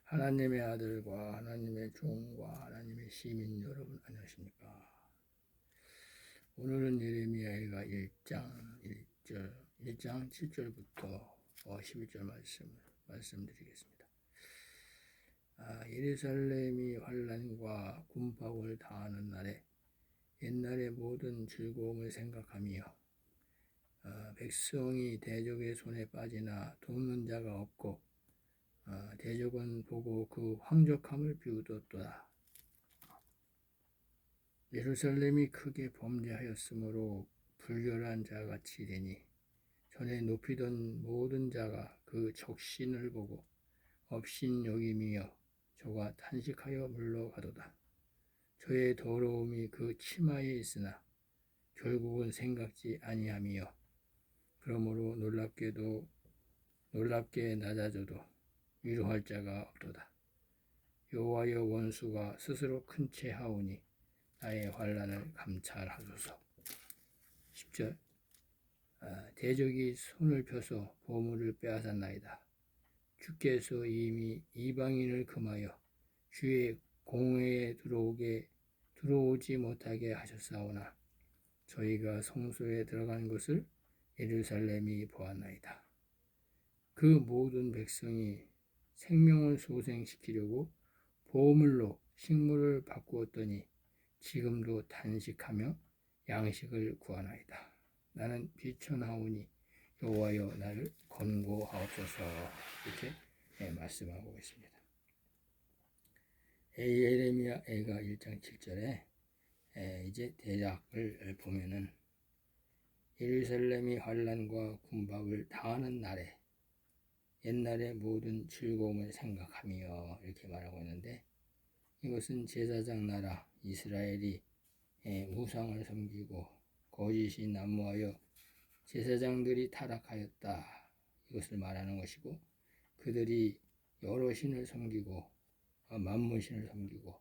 하나님의 아들과 하나님의 종과 하나님의 시민 여러분 안녕하십니까? 오늘은 예레미야가 1장 7절부터 11절 말씀드리겠습니다. 예루살렘이 환난과 궁박을 당하는 날에 옛날의 모든 즐거움을 생각하며 백성이 대적의 손에 빠지나 돕는 자가 없고 대적은 보고 그 황족함을 비웃었도다. 예루살렘이 크게 범죄하였으므로 불결한 자같이 되니 전에 높이던 모든 자가 그 적신을 보고 업신여김이여 저가 탄식하여 물러가도다. 저의 더러움이 그 치마에 있으나 결국은 생각지 아니함이여 그러므로 놀랍게 낮아져도 위로할 자가 없도다. 여호와여 원수가 스스로 큰 채 하오니 나의 환난을 감찰하소서. 10절 대적이 손을 펴서 보물을 빼앗았나이다. 주께서 이미 이방인을 금하여 주의 공회에 들어오지 못하게 하셨사오나 저희가 성소에 들어간 것을 예루살렘이 보았나이다. 그 모든 백성이 생명을 소생시키려고 보물로 식물을 바꾸었더니 지금도 탄식하며 양식을 구하나이다. 나는 비천하오니 여호와여 나를 권고하옵소서. 이렇게 말씀하고 있습니다. 예레미야 애가 1장 7절에 이제 대략을 보면은 예루살렘이 환난과 궁박을 당하는 날에 옛날의 모든 즐거움을 생각하며 이렇게 말하고 있는데, 이것은 제사장 나라 이스라엘이 우상을 섬기고 거짓이 난무하여 제사장들이 타락하였다, 이것을 말하는 것이고, 그들이 여러 신을 섬기고 만문신을 섬기고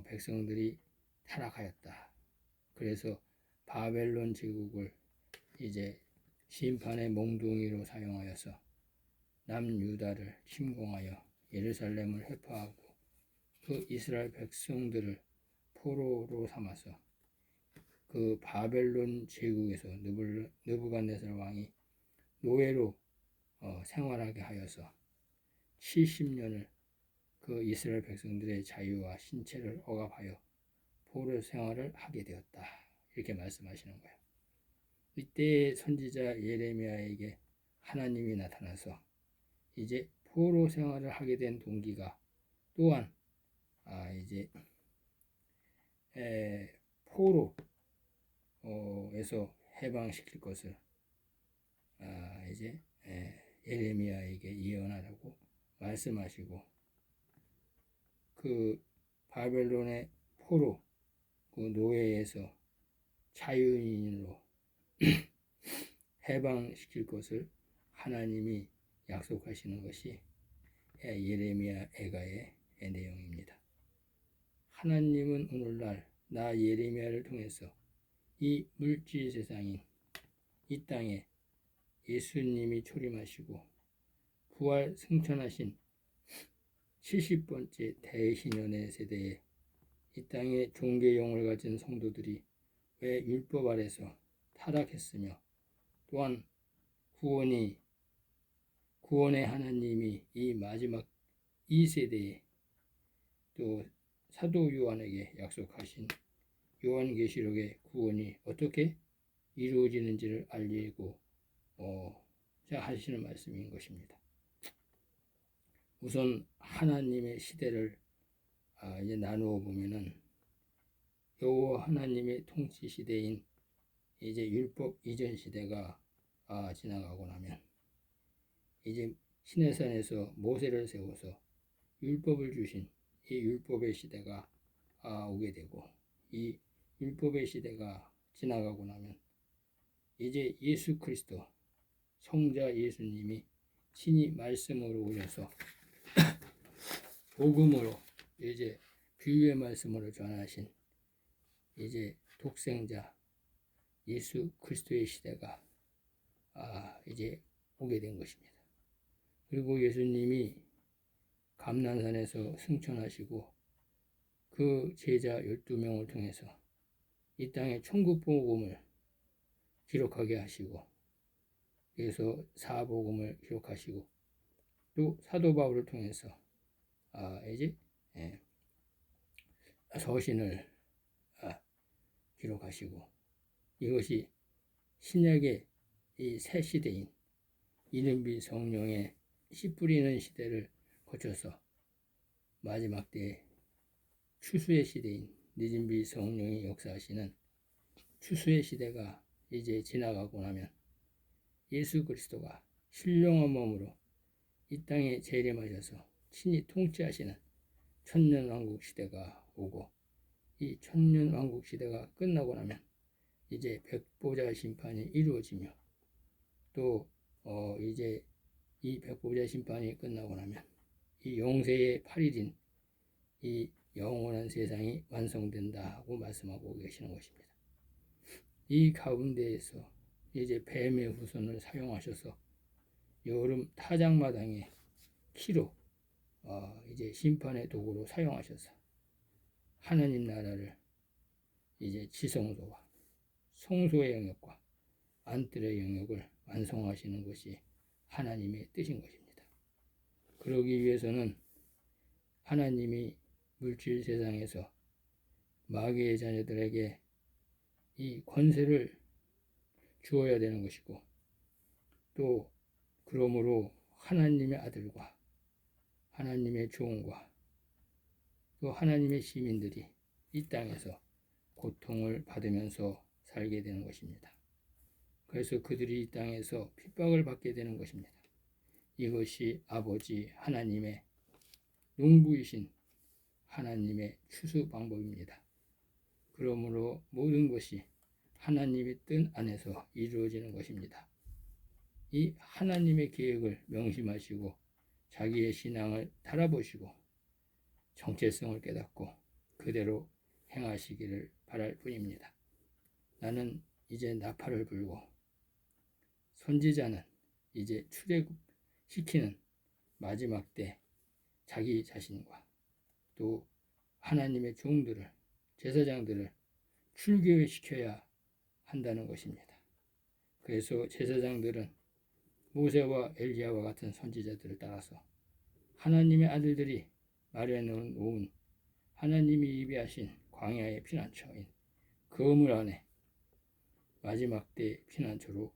백성들이 타락하였다. 그래서 바벨론 제국을 이제 심판의 몽둥이로 사용하여서 남유다를 침공하여 예루살렘을 회파하고 그 이스라엘 백성들을 포로로 삼아서 그 바벨론 제국에서 느부갓네살 왕이 노예로 생활하게 하여서 70년을 그 이스라엘 백성들의 자유와 신체를 억압하여 포로 생활을 하게 되었다, 이렇게 말씀하시는 거예요. 이때 선지자 예레미야에게 하나님이 나타나서 이제 포로 생활을 하게 된 동기가 또한 이제 포로에서 해방시킬 것을 이제 예레미야에게 예언하라고 말씀하시고, 그 바벨론의 포로 그 노예에서 자유인으로 해방시킬 것을 하나님이 약속하시는 것이 예레미야 애가의 내용입니다. 하나님은 오늘날 나 예레미야를 통해서 이 물질 세상인 이 땅에 예수님이 초림하시고 부활 승천하신 70번째 대신연의 세대에 이 땅에 종교용을 가진 성도들이 왜 율법 아래서 타락했으며, 또한 구원의 하나님이 이 마지막 이 세대에 또 사도 요한에게 약속하신 요한계시록의 구원이 어떻게 이루어지는지를 알리고 하시는 말씀인 것입니다. 우선 하나님의 시대를 이제 나누어 보면은 여호와 하나님의 통치 시대인 이제 율법 이전 시대가 지나가고 나면 이제 시내산에서 모세를 세워서 율법을 주신 이 율법의 시대가 오게 되고, 이 율법의 시대가 지나가고 나면 이제 예수 그리스도 성자 예수님이 친히 말씀으로 오셔서 복음으로 이제 비유의 말씀으로 전하신 이제 독생자 예수 그리스도의 시대가 이제 오게 된 것입니다. 그리고 예수님이 감난산에서 승천하시고 그 제자 12명을 통해서 이 땅의 천국 복음을 기록하게 하시고, 그래서 사복음을 기록하시고, 또 사도 바울을 통해서 이제 서신을 기록하시고, 이것이 신약의 이 새 시대인 이른비 성령의 씨 뿌리는 시대를 거쳐서 마지막 때 추수의 시대인 늦은비 성령이 역사하시는 추수의 시대가 이제 지나가고 나면 예수 그리스도가 신령한 몸으로 이 땅에 재림하셔서 친히 통치하시는 천년왕국 시대가 오고, 이 천년왕국 시대가 끝나고 나면 이제 백보자 심판이 이루어지며, 또 이제 이 백보자 심판이 끝나고 나면 이 영세의 8일인 이 영원한 세상이 완성된다고 말씀하고 계시는 것입니다. 이 가운데에서 이제 뱀의 후손을 사용하셔서 여름 타작마당의 키로 이제 심판의 도구로 사용하셔서 하나님 나라를 이제 지성소와 성소의 영역과 안뜰의 영역을 완성하시는 것이 하나님의 뜻인 것입니다. 그러기 위해서는 하나님이 물질 세상에서 마귀의 자녀들에게 이 권세를 주어야 되는 것이고, 또 그러므로 하나님의 아들과 하나님의 종과 또 하나님의 시민들이 이 땅에서 고통을 받으면서 살게 되는 것입니다. 그래서 그들이 이 땅에서 핍박을 받게 되는 것입니다. 이것이 아버지 하나님의 농부이신 하나님의 추수 방법입니다. 그러므로 모든 것이 하나님의 뜻 안에서 이루어지는 것입니다. 이 하나님의 계획을 명심하시고 자기의 신앙을 달아보시고 정체성을 깨닫고 그대로 행하시기를 바랄 뿐입니다. 나는 이제 나팔을 불고, 선지자는 이제 출애굽시키는 마지막 때 자기 자신과 또 하나님의 종들을, 제사장들을 출교시켜야 한다는 것입니다. 그래서 제사장들은 모세와 엘리야와 같은 선지자들을 따라서 하나님의 아들들이 마련해 놓은 하나님이 예비하신 광야의 피난처인 그물 안에 마지막 때 피난처로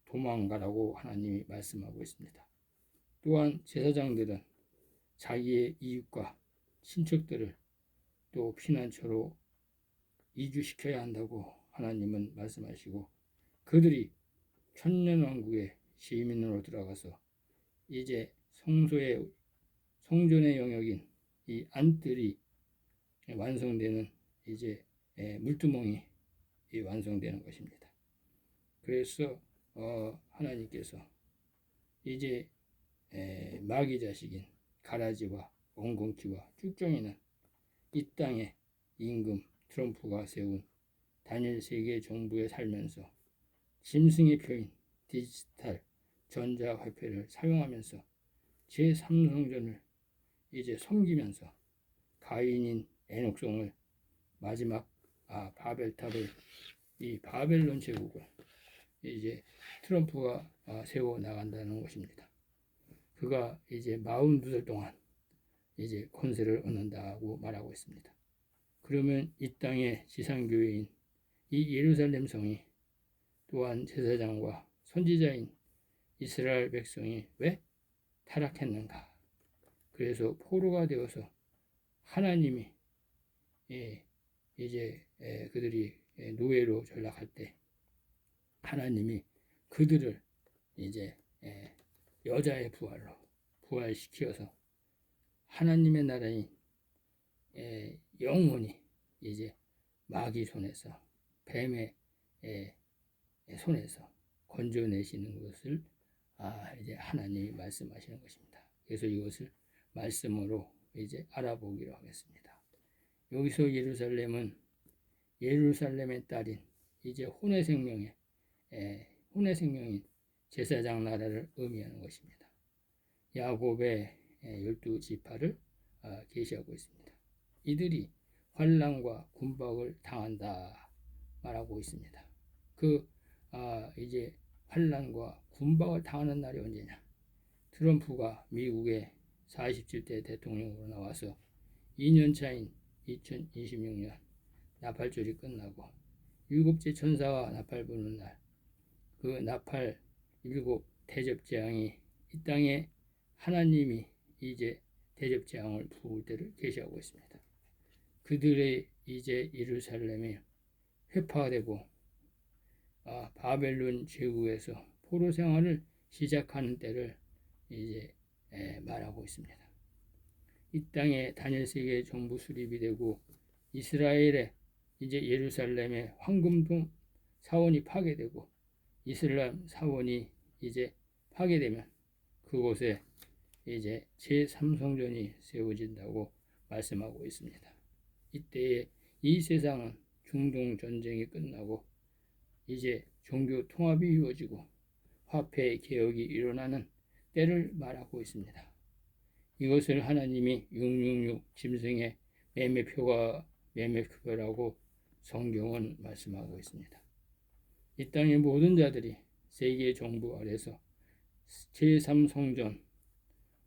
도망가라고 하나님이 말씀하고 있습니다. 또한 제사장들은 자기의 이웃과 친척들을 또 피난처로 이주시켜야 한다고 하나님은 말씀하시고, 그들이 천년왕국의 시민으로 들어가서 이제 성전의 영역인 이 안뜰이 완성되는 이제 물두멍이 완성되는 것입니다. 그래서 하나님께서 이제 마귀 자식인 가라지와 엉겅퀴와 쭉정이는 이 땅에 임금 트럼프가 세운 단일 세계 정부에 살면서 짐승의 표인 디지털 전자화폐를 사용하면서 제3성전을 이제 섬기면서 가인인 에녹성을 마지막 바벨탑을, 이 바벨론 제국을 이제 트럼프가 세워 나간다는 것입니다. 그가 이제 42살 동안 이제 권세를 얻는다고 말하고 있습니다. 그러면 이 땅의 지상교회인 이 예루살렘 성이 또한 제사장과 선지자인 이스라엘 백성이 왜 타락했는가? 그래서 포로가 되어서 하나님이 이제 그들이 노예로 전락할 때 하나님이 그들을 이제 여자의 부활로 부활시켜서 하나님의 나라인 영원히 이제 마귀 손에서, 뱀의 손에서 건져내시는 것을 이제 하나님이 말씀하시는 것입니다. 그래서 이것을 말씀으로 이제 알아보기로 하겠습니다. 여기서 예루살렘의 딸인 이제 혼의 생명인 제사장 나라를 의미하는 것입니다. 야곱의 12 지파를 계시하고 있습니다. 이들이 환난과 군박을 당한다 말하고 있습니다. 이제 환난과 군박을 당하는 날이 언제냐? 트럼프가 미국의 47대 대통령으로 나와서 2년 차인 2026년 나팔절이 끝나고 7째 천사가 나팔 부는 날, 그 나팔 7 대접재앙이 이 땅에 하나님이 이제 대접재앙을 부을 때를 계시하고 있습니다. 그들의 이제 예루살렘이 회파되고 바벨론 제국에서 포로 생활을 시작하는 때를 이제 말하고 있습니다. 이 땅에 다니엘세계 정부 수립이 되고 이스라엘의 이제 예루살렘의 황금동 사원이 파괴되고 이슬람 사원이 이제 파괴되면 그곳에 이제 제3성전이 세워진다고 말씀하고 있습니다. 이때에 이 세상은 중동 전쟁이 끝나고 이제 종교 통합이 이루어지고 화폐 개혁이 일어나는 때를 말하고 있습니다. 이것을 하나님이 666 짐승의 매매표라고 성경은 말씀하고 있습니다. 이 땅의 모든 자들이 세계 정부 아래서 제3성전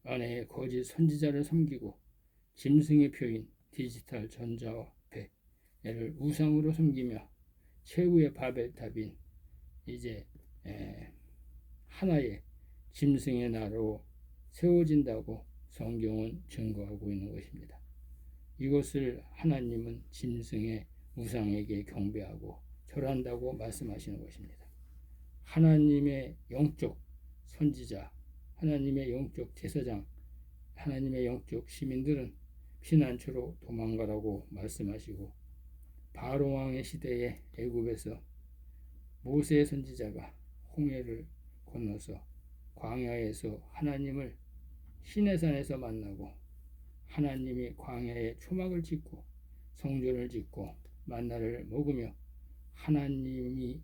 안에 거짓 선지자를 섬기고 짐승의 표인 디지털 전자화폐를 우상으로 섬기며 최후의 바벨탑인 이제 하나의 짐승의 나라로 세워진다고 성경은 증거하고 있는 것입니다. 이것을 하나님은 짐승의 우상에게 경배하고 절한다고 말씀하시는 것입니다. 하나님의 영적 선지자, 하나님의 영적 제사장, 하나님의 영적 시민들은 피난처로 도망가라고 말씀하시고 바로 왕의 시대에 애굽에서 모세 선지자가 홍해를 건너서 광야에서 하나님을 시내산에서 만나고 하나님이 광야에 초막을 짓고 성전을 짓고 만나를 먹으며 하나님이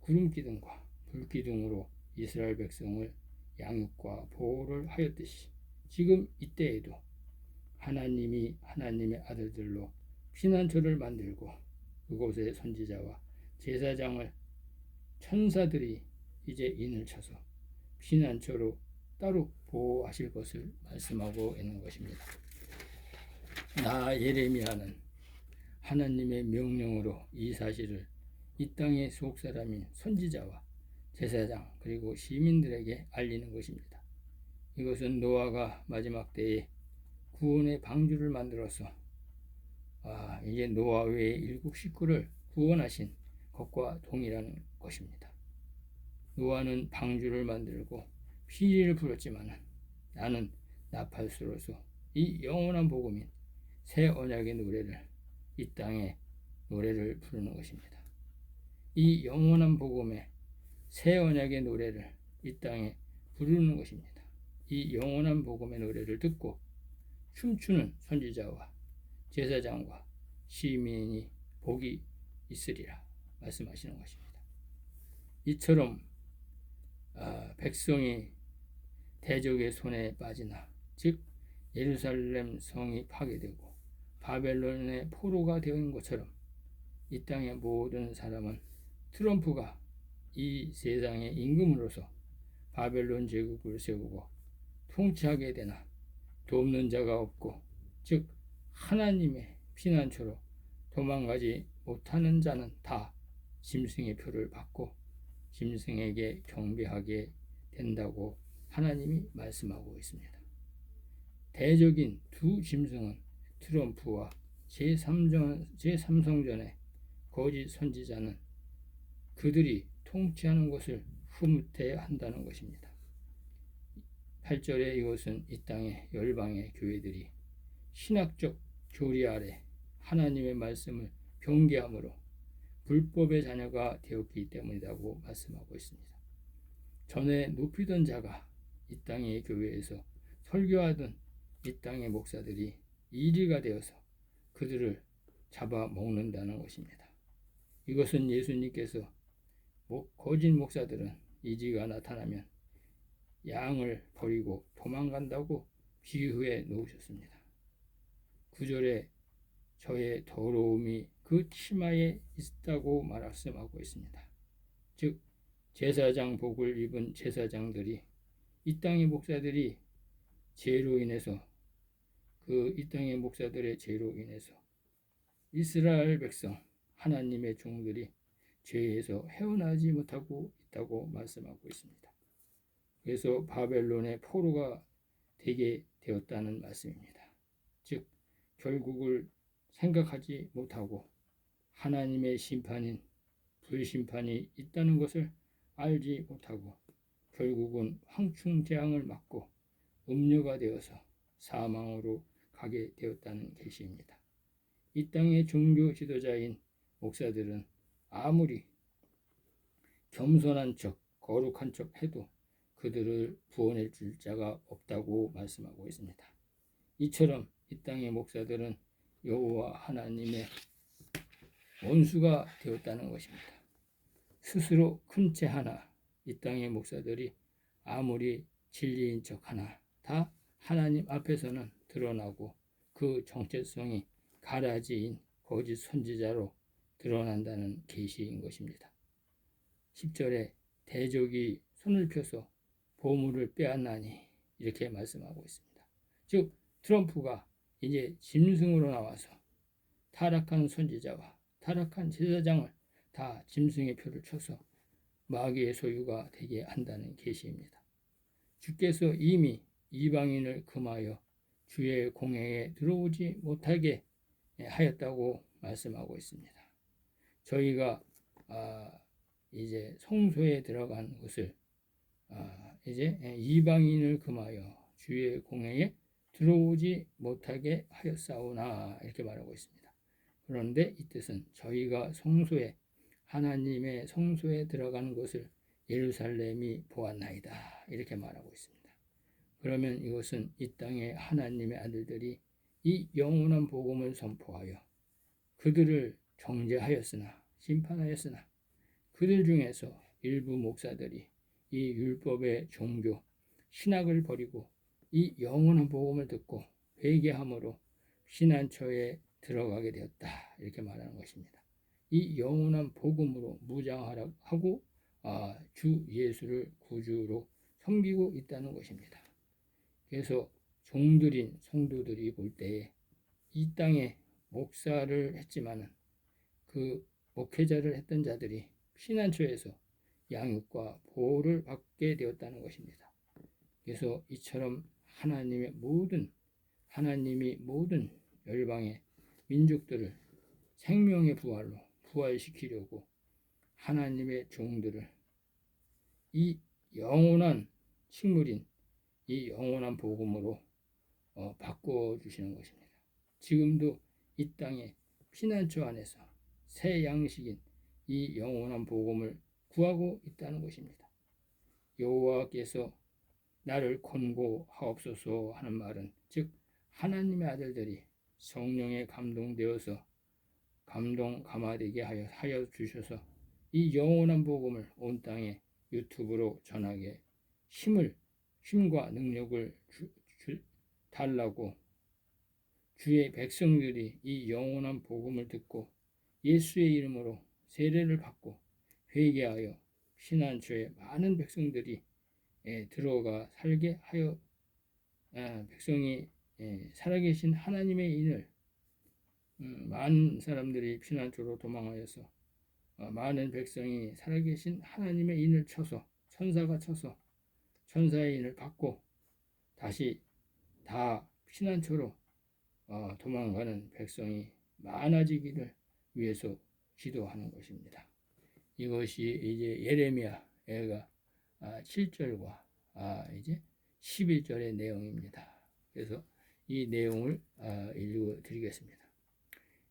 구름기둥과 불기둥으로 이스라엘 백성을 양육과 보호를 하였듯이 지금 이때에도 하나님이 하나님의 아들들로 피난처를 만들고 그곳에 선지자와 제사장을 천사들이 이제 인을 쳐서 피난처로 따로 보호하실 것을 말씀하고 있는 것입니다. 나 예레미야는 하나님의 명령으로 이 사실을 이 땅의 속사람인 선지자와 제사장 그리고 시민들에게 알리는 것입니다. 이것은 노아가 마지막 때에 구원의 방주를 만들어서 이제 노아 외의 7 식구를 구원하신 것과 동일한 것입니다. 노아는 방주를 만들고 피리를 불었지만 나는 나팔수로서 이 영원한 복음인 새 언약의 노래를 이 땅에 노래를 부르는 것입니다. 이 영원한 복음의 새 언약의 노래를 이 땅에 부르는 것입니다. 이 영원한 복음의 노래를 듣고 춤추는 선지자와 제사장과 시민이 복이 있으리라 말씀하시는 것입니다. 이처럼 백성이 대적의 손에 빠지나 즉 예루살렘 성이 파괴되고 바벨론의 포로가 된 것처럼 이 땅의 모든 사람은 트럼프가 이 세상의 임금으로서 바벨론 제국을 세우고 통치하게 되나 돕는 자가 없고 즉 하나님의 피난처로 도망가지 못하는 자는 다 짐승의 표를 받고 짐승에게 경배하게 된다고 하나님이 말씀하고 있습니다. 대적인 두 짐승은 트럼프와 제3성전의 거짓 선지자는 그들이 통치하는 것을 흐뭇해 한다는 것입니다. 8절에 이것은 이 땅의 열방의 교회들이 신학적 교리 아래 하나님의 말씀을 경계함으로 불법의 자녀가 되었기 때문이라고 말씀하고 있습니다. 전에 높이던 자가 이 땅의 교회에서 설교하던 이 땅의 목사들이 이리가 되어서 그들을 잡아먹는다는 것입니다. 이것은 예수님께서 거짓 목사들은 이지가 나타나면 양을 버리고 도망간다고 비유해 놓으셨습니다. 9절에 저의 더러움이 그 치마에 있다고 말씀하고 있습니다. 즉 제사장 복을 입은 제사장들이, 이 땅의 목사들이 죄로 인해서, 이 땅의 목사들의 죄로 인해서 이스라엘 백성, 하나님의 종들이 죄에서 헤어나지 못하고 있다고 말씀하고 있습니다. 그래서 바벨론의 포로가 되게 되었다는 말씀입니다. 즉 결국을 생각하지 못하고 하나님의 심판인 불심판이 있다는 것을 알지 못하고 결국은 황충재앙을 맞고 음녀가 되어서 사망으로 가게 되었다는 계시입니다. 이 땅의 종교 지도자인 목사들은 아무리 겸손한 척, 거룩한 척 해도 그들을 구원해 줄 자가 없다고 말씀하고 있습니다. 이처럼 이 땅의 목사들은 여호와 하나님의 원수가 되었다는 것입니다. 스스로 큰 채 하나, 이 땅의 목사들이 아무리 진리인 척 하나 다 하나님 앞에서는 드러나고 그 정체성이 가라지인 거짓 선지자로 드러난다는 계시인 것입니다. 10절에 대적이 손을 펴서 보물을 빼앗나니 이렇게 말씀하고 있습니다. 즉 트럼프가 이제 짐승으로 나와서 타락한 선지자와 타락한 제사장을 다 짐승의 표를 쳐서 마귀의 소유가 되게 한다는 계시입니다. 주께서 이미 이방인을 금하여 주의 공회에 들어오지 못하게 하였다고 말씀하고 있습니다. 저희가 이제 성소에 들어간 것을 이제 이방인을 금하여 주의 공회에 들어오지 못하게 하였사오나 이렇게 말하고 있습니다. 그런데 이 뜻은 저희가 성소에, 하나님의 성소에 들어가는 것을 예루살렘이 보았나이다 이렇게 말하고 있습니다. 그러면 이것은 이 땅의 하나님의 아들들이 이 영원한 복음을 선포하여 그들을 정죄하였으나, 심판하였으나 그들 중에서 일부 목사들이 이 율법의 종교, 신학을 버리고 이 영원한 복음을 듣고 회개함으로 피난처에 들어가게 되었다 이렇게 말하는 것입니다. 이 영원한 복음으로 무장하고 주 예수를 구주로 섬기고 있다는 것입니다. 그래서 종들인 성도들이 볼 때에 이 땅에 목사를 했지만은 그 목회자를 했던 자들이 피난처에서 양육과 보호를 받게 되었다는 것입니다. 그래서 이처럼 하나님이 모든 열방의 민족들을 생명의 부활로 부활시키려고 하나님의 종들을 이 영원한 식물인 이 영원한 복음으로 바꿔주시는 것입니다. 지금도 이 땅에 피난처 안에서 새 양식인 이 영원한 복음을 구하고 있다는 것입니다. 여호와께서 나를 권고하옵소서 하는 말은 즉 하나님의 아들들이 성령에 감동되어서 감화되게 하여 주셔서 이 영원한 복음을 온 땅에 유튜브로 전하게 힘과 능력을 달라고 주의 백성들이 이 영원한 복음을 듣고 예수의 이름으로 세례를 받고 회개하여 피난처에 많은 백성들이 들어가 살게 하여 백성이 살아계신 하나님의 인을 많은 사람들이 피난처로 도망하여서 많은 백성이 살아계신 하나님의 인을 쳐서 천사가 쳐서 천사의 인을 받고 다시 다 피난처로 도망가는 백성이 많아지기를 위해서 기도하는 것입니다. 이것이 이제 예레미야가 7절과 이제 11절의 내용입니다. 그래서 이 내용을 읽어 드리겠습니다.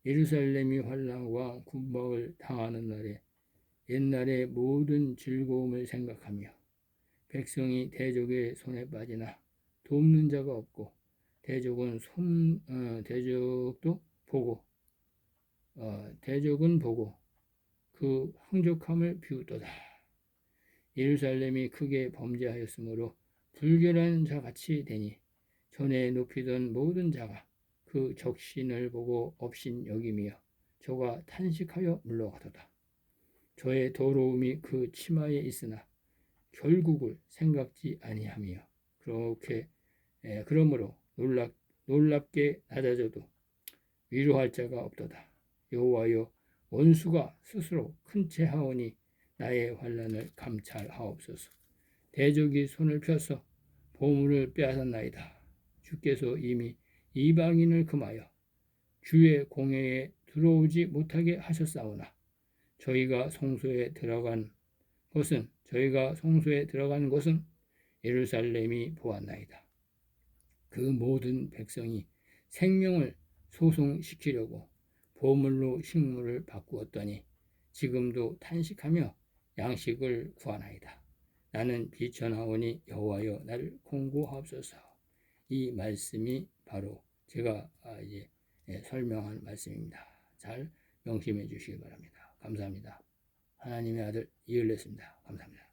예루살렘이 환난과 군박을 당하는 날에 옛날의 모든 즐거움을 생각하며 백성이 대적의 손에 빠지나 돕는 자가 없고 대적은 보고 그 황족함을 비웃도다. 예루살렘이 크게 범죄하였으므로 불결한 자 같이 되니 전에 높이던 모든 자가 그 적신을 보고 업신 여김이여 저가 탄식하여 물러가도다. 저의 더러움이 그 치마에 있으나 결국을 생각지 아니함이여 그러므로 놀랍게 낮아져도 위로할 자가 없도다. 여호와여 원수가 스스로 큰 채 하오니 나의 환난을 감찰하옵소서. 대적이 손을 펴서 보물을 빼앗았나이다. 주께서 이미 이방인을 금하여 주의 공회에 들어오지 못하게 하셨사오나 저희가 성소에 들어간 것은 예루살렘이 보았나이다. 그 모든 백성이 생명을 소송시키려고 보물로 식물을 바꾸었더니 지금도 탄식하며 양식을 구하나이다. 나는 비천하오니 여호와여 나를 공고하옵소서. 이 말씀이 바로 제가 이제 설명한 말씀입니다. 잘 명심해 주시기 바랍니다. 감사합니다. 하나님의 아들 이을랬습니다. 감사합니다.